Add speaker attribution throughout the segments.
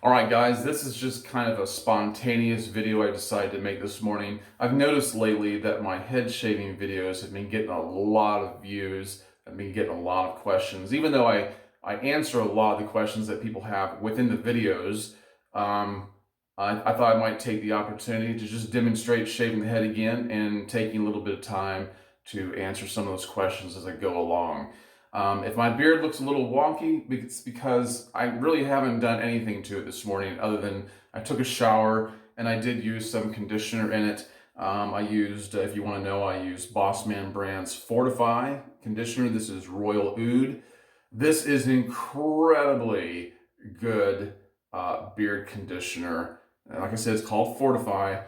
Speaker 1: All right, guys, this is just kind of a spontaneous video I decided to make this morning. I've noticed lately that my head shaving videos have been getting a lot of views. I've been getting a lot of questions. Even though I answer a lot of the questions that people have within the videos, I thought I might take the opportunity to just demonstrate shaving the head again and taking a little bit of time to answer some of those questions as I go along. If my beard looks a little wonky, it's because I really haven't done anything to it this morning other than I took a shower and I did use some conditioner in it. I used, if you want to know, I used Boss Man Brand's Fortify conditioner. This is Royal Oud. This is an incredibly good beard conditioner. Like I said, it's called Fortify.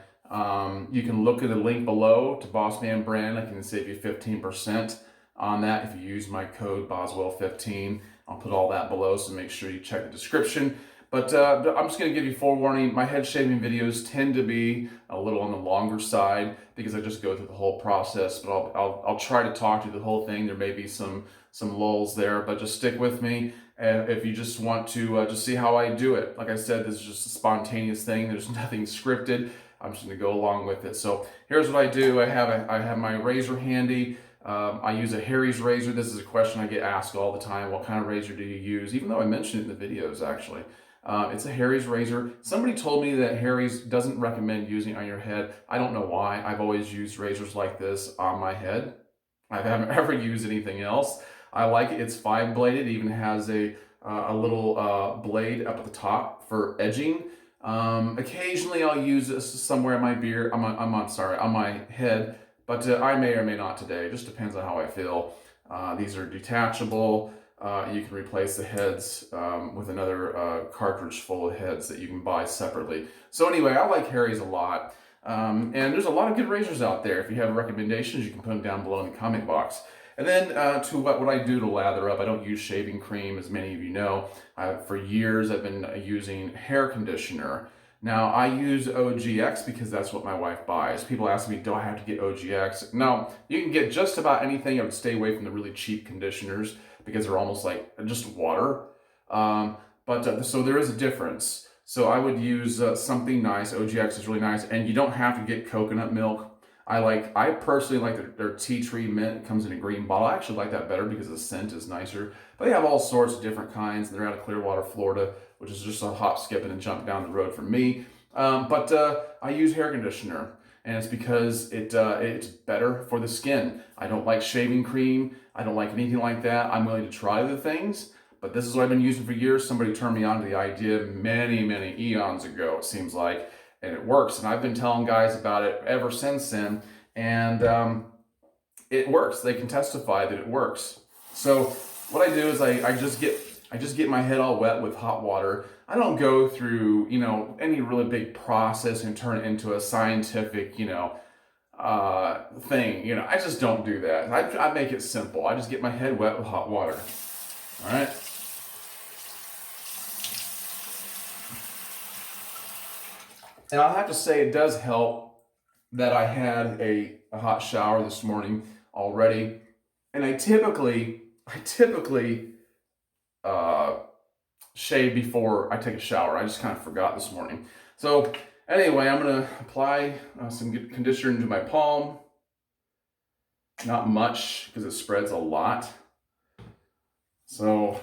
Speaker 1: You can look at the link below to Boss Man Brand. I can save you 15% on that if you use my code Boswell15. I'll put all that below, so make sure you check the description. But I'm just going to give you forewarning. My head shaving videos tend to be a little on the longer side because I just go through the whole process. But I'll try to talk through the whole thing. There may be some lulls there, but just stick with me if you just want to just see how I do it. Like I said, this is just a spontaneous thing. There's nothing scripted. I'm just going to go along with it. So here's what I do. I have my razor handy. I use a Harry's razor. This is a question I get asked all the time. What kind of razor do you use? Even though I mentioned it in the videos, actually. It's a Harry's razor. Somebody told me that Harry's doesn't recommend using it on your head. I don't know why. I've always used razors like this on my head. I haven't ever used anything else. I like it. It's 5-bladed. It even has a little blade up at the top for edging. Occasionally I'll use this somewhere on my beard. On my head. But I may or may not today. It just depends on how I feel. These are detachable. You can replace the heads with another cartridge full of heads that you can buy separately. So anyway, I like Harry's a lot. And there's a lot of good razors out there. If you have recommendations, you can put them down below in the comment box. And then to what I do to lather up, I don't use shaving cream, as many of you know. For years, I've been using hair conditioner. Now, I use OGX because that's what my wife buys. People ask me, do I have to get OGX? No, you can get just about anything. I would stay away from the really cheap conditioners because they're almost like just water. So there is a difference. So I would use something nice. OGX is really nice, and you don't have to get coconut milk. I personally like their tea tree mint. It comes in a green bottle. I actually like that better because the scent is nicer. But they have all sorts of different kinds. They're out of Clearwater, Florida, which is just a hop, skip, and a jump down the road from me. I use hair conditioner, and it's because it's better for the skin. I don't like shaving cream. I don't like anything like that. I'm willing to try the things, but this is what I've been using for years. Somebody turned me on to the idea many, many eons ago, it seems like, and it works. And I've been telling guys about it ever since then, and it works. They can testify that it works. So what I do is I just get my head all wet with hot water. I don't go through, any really big process and turn it into a scientific, thing. I just don't do that. I make it simple. I just get my head wet with hot water. All right. And I'll have to say it does help that I had a hot shower this morning already. And I typically shave before I take a shower. I just kind of forgot this morning. So anyway, I'm going to apply some good conditioner into my palm. Not much because it spreads a lot. So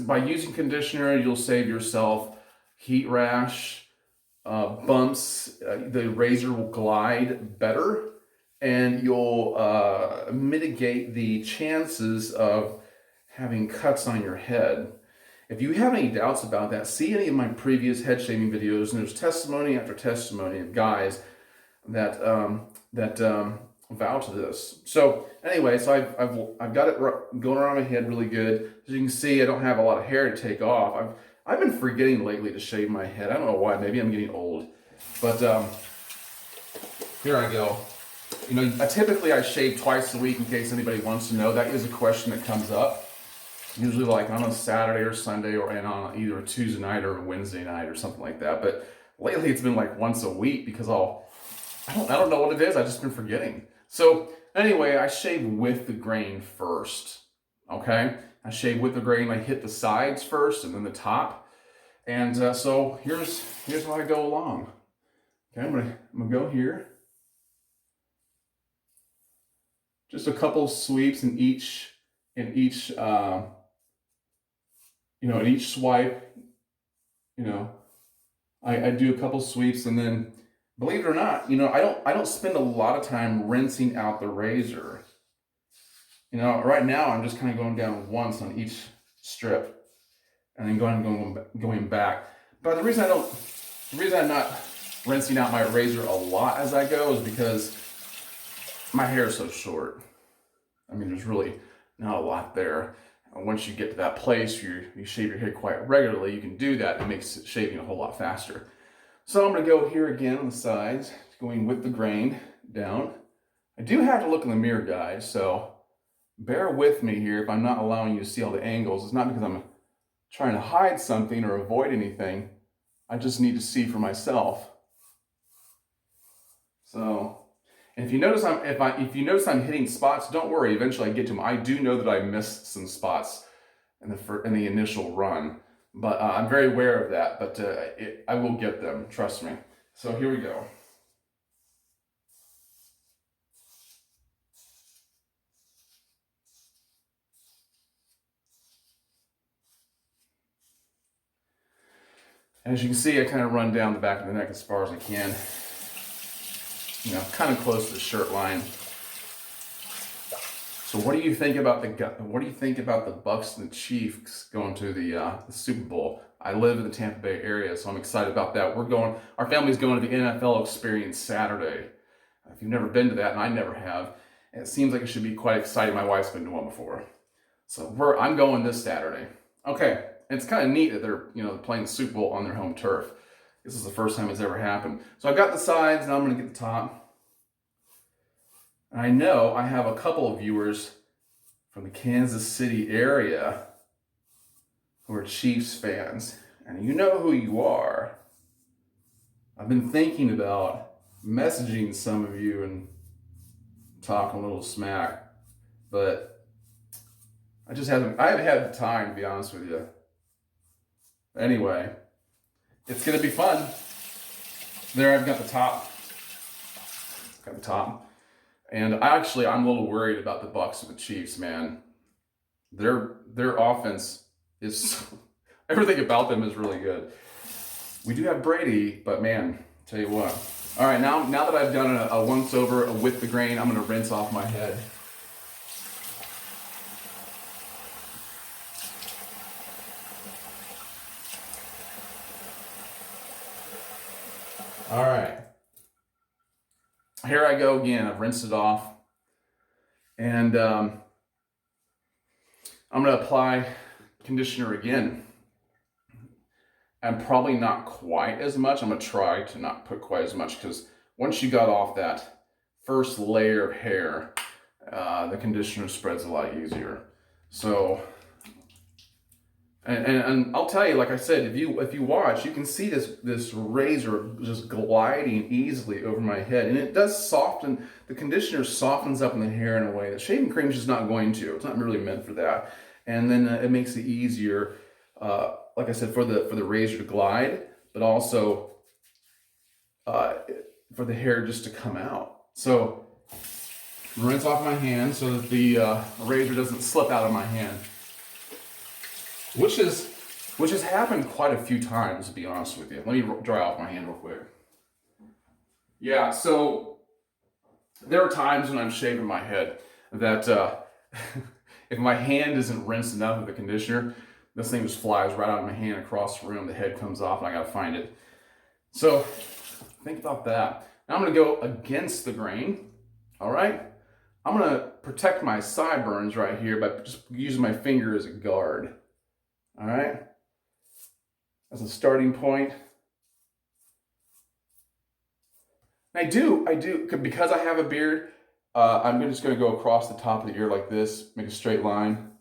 Speaker 1: by using conditioner, you'll save yourself heat rash, bumps. The razor will glide better, and you'll mitigate the chances of having cuts on your head. If you have any doubts about that, see any of my previous head shaving videos, and there's testimony after testimony of guys that vow to this. So anyway, I've got it going around my head really good. As you can see, I don't have a lot of hair to take off. I've been forgetting lately to shave my head. I don't know why. Maybe I'm getting old. But here I go. Typically I shave twice a week in case anybody wants to know. That is a question that comes up. Usually like on a Saturday or Sunday and on either a Tuesday night or a Wednesday night or something like that. But lately it's been like once a week because I don't know what it is. I've just been forgetting. So anyway, I shave with the grain first. Okay? I shave with the grain. I hit the sides first and then the top. And so here's how I go along. Okay, I'm gonna go here. Just a couple sweeps in each in each swipe. I do a couple sweeps, and then, believe it or not, I don't spend a lot of time rinsing out the razor. Right now I'm just kind of going down once on each strip, and then going back. But the reason I'm not rinsing out my razor a lot as I go is because my hair is so short. I mean, there's really not a lot there. Once you get to that place, you shave your head quite regularly, you can do that. It makes shaving a whole lot faster. So I'm going to go here again on the sides, going with the grain down. I do have to look in the mirror, guys, so bear with me here if I'm not allowing you to see all the angles. It's not because I'm trying to hide something or avoid anything. I just need to see for myself. So, and if you notice I'm hitting spots, don't worry. Eventually I get to them. I do know that I missed some spots in the initial run, but I'm very aware of that. But I will get them. Trust me. So here we go. As you can see, I kind of run down the back of the neck as far as I can. Kind of close to the shirt line. So what do you think about the Bucks and the Chiefs going to the Super Bowl? I live in the Tampa Bay area, so I'm excited about that. Our family's going to the NFL Experience Saturday. If you've never been to that, and I never have, it seems like it should be quite exciting. My wife's been to one before. So I'm going this Saturday. Okay, it's kind of neat that they're playing the Super Bowl on their home turf. This is the first time it's ever happened. So I've got the sides, now I'm going to get the top. And I know I have a couple of viewers from the Kansas City area who are Chiefs fans. And you know who you are. I've been thinking about messaging some of you and talking a little smack, but I haven't had the time, to be honest with you. Anyway, it's gonna be fun. There I've got the top. And I'm a little worried about the Bucks and the Chiefs, man. Their offense is everything about them is really good. We do have Brady, but man, tell you what. All right, now that I've done a once over with the grain, I'm gonna rinse off my head. All right. Here I go again. I've rinsed it off. And I'm going to apply conditioner again. And probably not quite as much. I'm going to try to not put quite as much, because once you got off that first layer of hair, the conditioner spreads a lot easier. So, and I'll tell you, like I said, if you watch, you can see this razor just gliding easily over my head, and it does soften. The conditioner softens up in the hair in a way that shaving cream is just not going to. It's not really meant for that, and then it makes it easier, like I said, for the razor to glide, but also for the hair just to come out. So rinse off my hand so that the razor doesn't slip out of my hand. Which has happened quite a few times, to be honest with you. Let me dry off my hand real quick. Yeah, so there are times when I'm shaving my head that if my hand isn't rinsed enough with the conditioner, this thing just flies right out of my hand across the room. The head comes off and I gotta find it. So think about that. Now I'm gonna go against the grain, all right? I'm gonna protect my sideburns right here by just using my finger as a guard. All right, as a starting point. I do, because I have a beard, I'm just going to go across the top of the ear like this, make a straight line.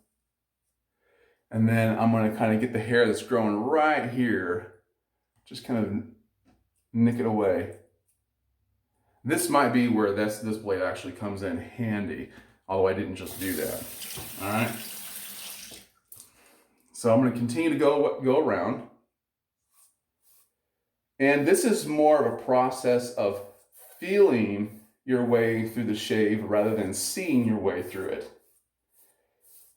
Speaker 1: And then I'm going to kind of get the hair that's growing right here, just kind of nick it away. This might be where this blade actually comes in handy, although I didn't just do that. All right. So I'm going to continue to go around. And this is more of a process of feeling your way through the shave rather than seeing your way through it.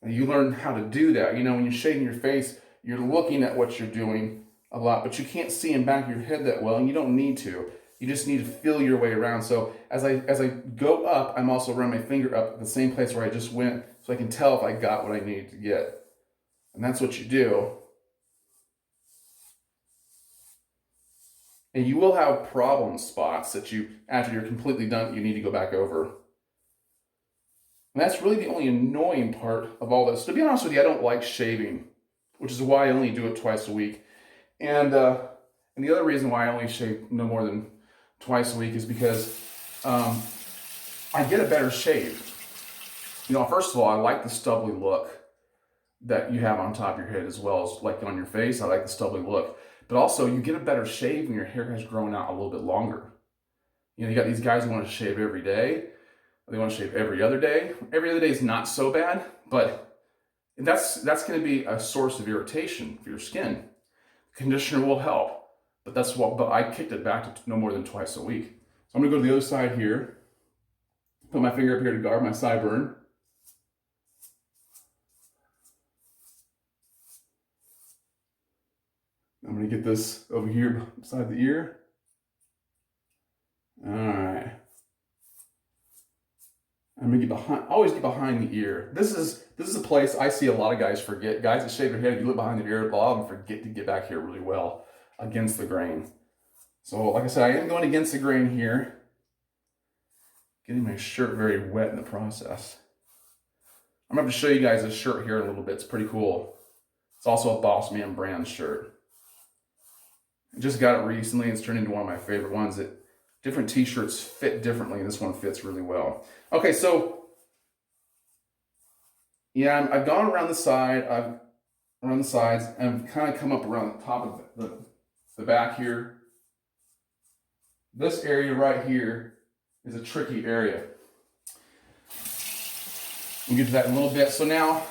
Speaker 1: And you learn how to do that. You know, when you're shaving your face, you're looking at what you're doing a lot, but you can't see in back of your head that well, and you don't need to. You just need to feel your way around. So as I go up, I'm also running my finger up at the same place where I just went, so I can tell if I got what I needed to get. And that's what you do. And you will have problem spots that you, after you're completely done, you need to go back over. And that's really the only annoying part of all this. To be honest with you, I don't like shaving, which is why I only do it twice a week. And the other reason why I only shave no more than twice a week is because I get a better shave. You know, first of all, I like the stubbly look that you have on top of your head as well as like on your face. I like the stubbly look. But also, you get a better shave when your hair has grown out a little bit longer. You know, you got these guys who want to shave every day. They want to shave every other day. Every other day is not so bad, but that's going to be a source of irritation for your skin. Conditioner will help, but I kicked it back to no more than twice a week. So I'm going to go to the other side here. Put my finger up here to guard my sideburn. I'm going to get this over here beside the ear. All right. I'm gonna get behind. Always get behind the ear. This is a place I see a lot of guys forget. Guys that shave their head, if you look behind the ear, a lot of them forget to get back here really well against the grain. So, like I said, I am going against the grain here. Getting my shirt very wet in the process. I'm going to show you guys this shirt here in a little bit. It's pretty cool. It's also a Boss Man brand shirt. I just got it recently. It's turned into one of my favorite ones. Different t-shirts fit differently, and this one fits really well. Okay, so yeah, I've gone around the side, around the sides, and I've kind of come up around the top of the back here. This area right here is a tricky area. We'll get to that in a little bit. So now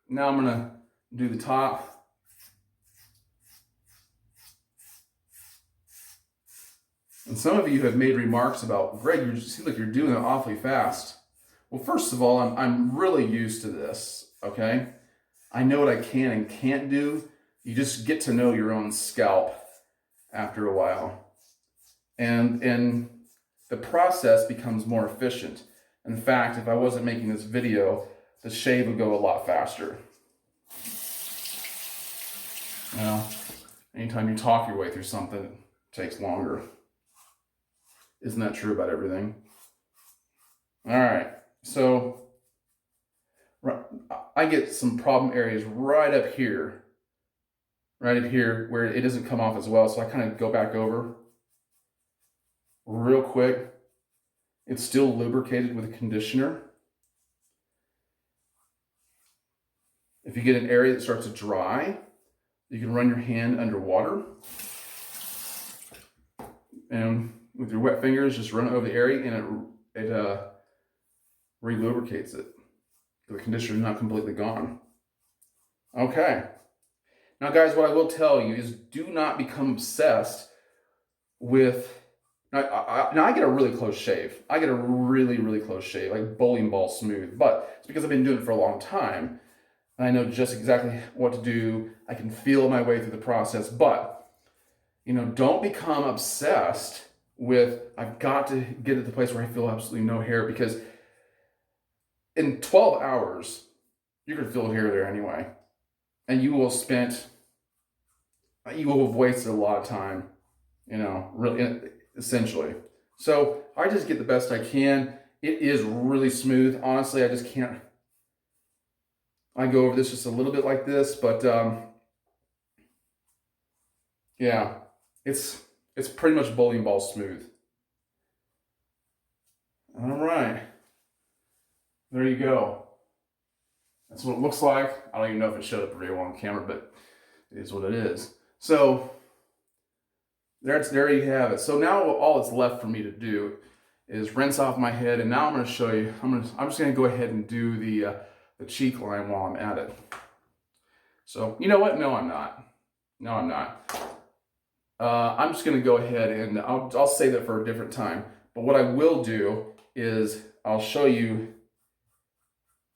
Speaker 1: I'm gonna do the top. And some of you have made remarks about, Greg, you seem like you're doing it awfully fast. Well, first of all, I'm really used to this, okay? I know what I can and can't do. You just get to know your own scalp after a while. And the process becomes more efficient. In fact, if I wasn't making this video, the shave would go a lot faster. Now, anytime you talk your way through something, it takes longer. Isn't that true about everything? All right, so I get some problem areas right up here where it doesn't come off as well. So I kind of go back over real quick. It's still lubricated with a conditioner. If you get an area that starts to dry, you can run your hand under water and with your wet fingers, just run it over the area, and it re-lubricates it. The conditioner is not completely gone. Okay. Now, guys, what I will tell you is do not become obsessed with... Now I get a really close shave. I get a really, really close shave, like bowling ball smooth. But it's because I've been doing it for a long time, and I know just exactly what to do. I can feel my way through the process. But, you know, don't become obsessed with, I've got to get to the place where I feel absolutely no hair, because in 12 hours, you're going to feel hair there anyway. And you will have wasted a lot of time, you know, really, essentially. So I just get the best I can. It is really smooth. Honestly, I just can't. I go over this just a little bit like this, but yeah, it's pretty much bowling ball smooth. All right. There you go. That's what it looks like. I don't even know if it showed up very well on camera, but it is what it is. So there you have it. So now all that's left for me to do is rinse off my head, and now I'm going to show you. I'm just going to go ahead and do the cheek line while I'm at it. So you know what? No, I'm not. No, I'm not. I'm just going to go ahead and I'll save that for a different time. But what I will do is I'll show you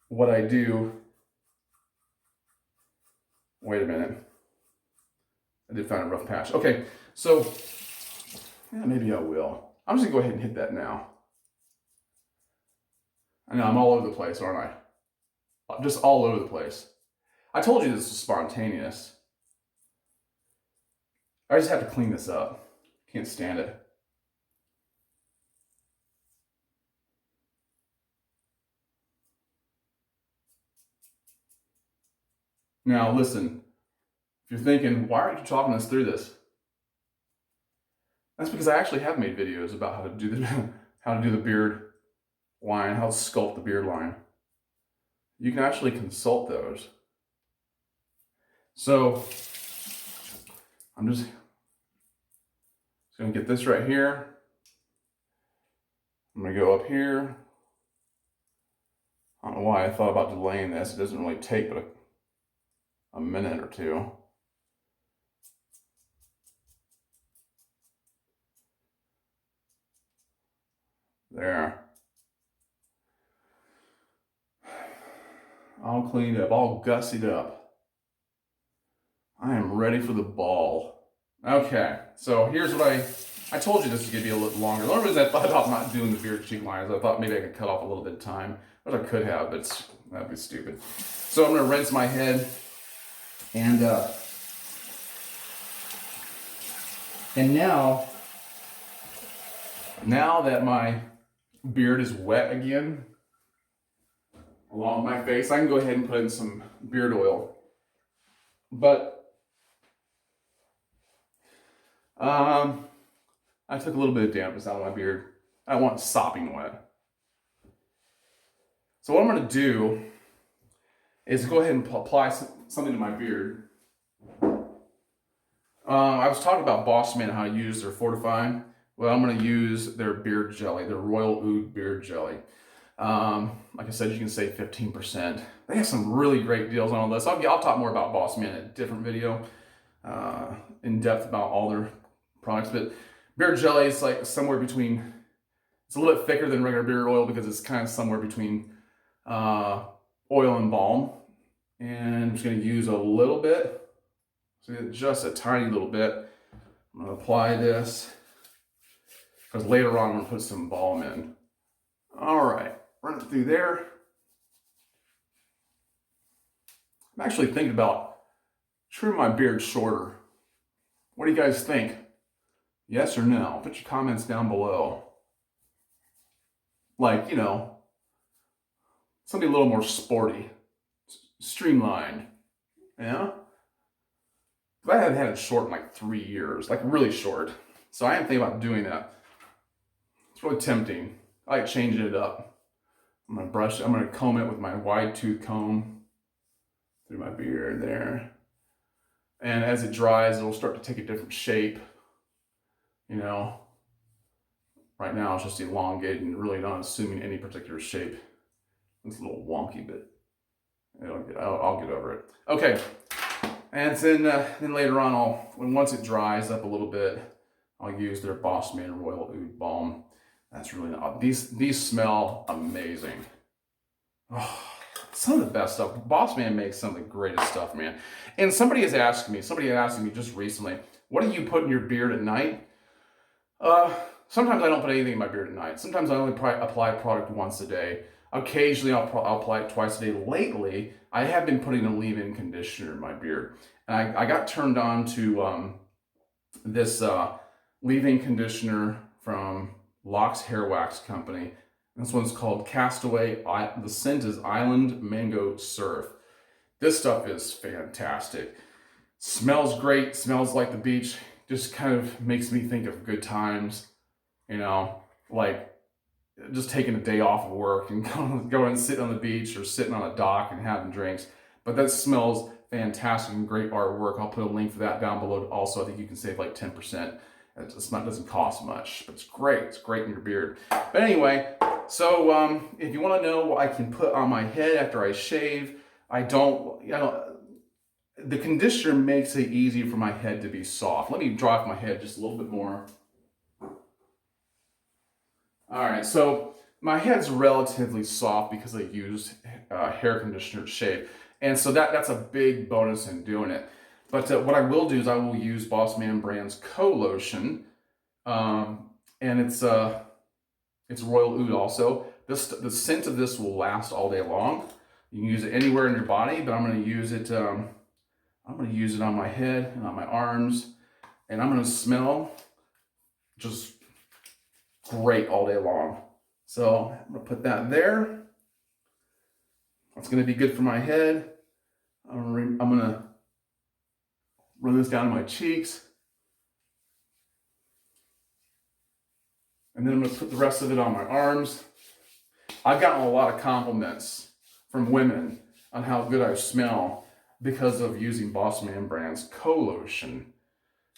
Speaker 1: what I do. Wait a minute. I did find a rough patch. Okay, so yeah, maybe I will. I'm just going to go ahead and hit that now. I know I'm all over the place, aren't I? Just all over the place. I told you this was spontaneous. I just have to clean this up. Can't stand it. Now listen, if you're thinking, why aren't you talking us through this? That's because I actually have made videos about how to do the beard line, how to sculpt the beard line. You can actually consult those. So I'm just gonna get this right here. I'm gonna go up here. I don't know why I thought about delaying this. It doesn't really take but a minute or two. There. All cleaned up, all gussied up. I am ready for the ball. Okay, so here's what I told you this was gonna be a little longer. The only reason I thought about not doing the beard cheek line is I thought maybe I could cut off a little bit of time, which I could have, but that'd be stupid. So I'm gonna rinse my head and now that my beard is wet again, along my face, I can go ahead and put in some beard oil. But I took a little bit of dampness out of my beard. I want it sopping wet. So what I'm going to do is go ahead and apply something to my beard. I was talking about Boss Man, how to use their Fortify. Well, I'm going to use their beard jelly, their Royal Oud beard jelly. Like I said, you can save 15%. They have some really great deals on all this. I'll talk more about Boss Man in a different video, in depth about all their products. But beard jelly is like somewhere between, it's a little bit thicker than regular beard oil because it's kind of somewhere between oil and balm. And I'm just going to use a little bit, so just a tiny little bit. I'm going to apply this because later on I'm going to put some balm in. All right, run it through there. I'm actually thinking about trimming my beard shorter. What do you guys think? Yes or no? Put your comments down below. Like, you know, something a little more sporty, streamlined. Yeah? But I haven't had it short in like 3 years, like really short. So I am thinking about doing that. It's really tempting. I like changing it up. I'm gonna comb it with my wide tooth comb through my beard there. And as it dries, it'll start to take a different shape. You know, right now it's just elongated and really not assuming any particular shape. It's a little wonky, but I'll get over it. Okay, and then later on, once it dries up a little bit, I'll use their Boss Man Royal Oud Balm. That's really not, these smell amazing. Oh, some of the best stuff. Boss Man makes some of the greatest stuff, man. And somebody had asked me just recently, what do you put in your beard at night? Sometimes I don't put anything in my beard at night. Sometimes I only apply product once a day. Occasionally I'll apply it twice a day. Lately, I have been putting a leave-in conditioner in my beard. And I got turned on to this leave-in conditioner from Locks Hair Wax Company. This one's called Castaway. The scent is Island Mango Surf. This stuff is fantastic. Smells great, smells like the beach. Just kind of makes me think of good times, you know, like just taking a day off of work and going and sit on the beach or sitting on a dock and having drinks. But that smells fantastic and great artwork. I'll put a link for that down below. Also, I think you can save like 10%. It doesn't cost much, but it's great. It's great in your beard. But anyway, so if you want to know what I can put on my head after I shave, I don't, you know, the conditioner makes it easy for my head to be soft. Let me dry off my head just a little bit more. All right, so my head's relatively soft because I use hair conditioner to shave. And so that's a big bonus in doing it. But what I will do is I will use Boss Man Brand's Co-Lotion. And it's Royal Oud also. The scent of this will last all day long. You can use it anywhere in your body, but I'm going to use it on my head and on my arms. And I'm going to smell just great all day long. So I'm gonna put that there. That's gonna be good for my head. I'm gonna run this down my cheeks. And then I'm gonna put the rest of it on my arms. I've gotten a lot of compliments from women on how good I smell because of using Boss Man Brand's Co-Lotion.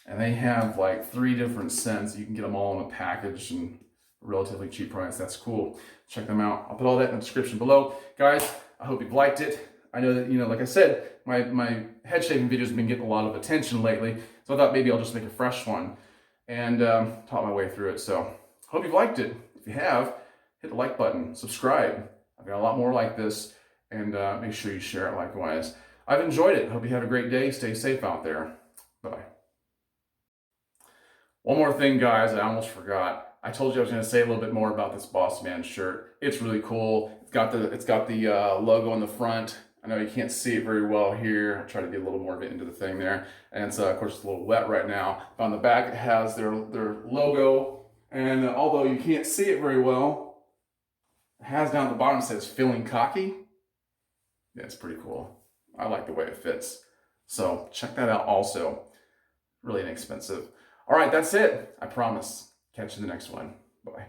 Speaker 1: And they have like 3 different scents. You can get them all in a package and a relatively cheap price. That's cool. Check them out. I'll put all that in the description below. Guys, I hope you've liked it. I know that, like I said, my head shaving videos have been getting a lot of attention lately. So I thought maybe I'll just make a fresh one and talk my way through it. So hope you've liked it. If you have, hit the like button, subscribe. I've got a lot more like this, and make sure you share it likewise. I've enjoyed it. Hope you have a great day. Stay safe out there. Bye-bye. One more thing, guys, I almost forgot. I told you I was going to say a little bit more about this Boss Man shirt. It's really cool. It's got the logo on the front. I know you can't see it very well here. I'll try to get a little more of it into the thing there. And it's, of course, it's a little wet right now. But on the back, it has their logo. And although you can't see it very well, it has down at the bottom, it says "Feeling Cocky." Yeah, it's pretty cool. I like the way it fits. So check that out also. Really inexpensive. All right, that's it. I promise. Catch you in the next one. Bye.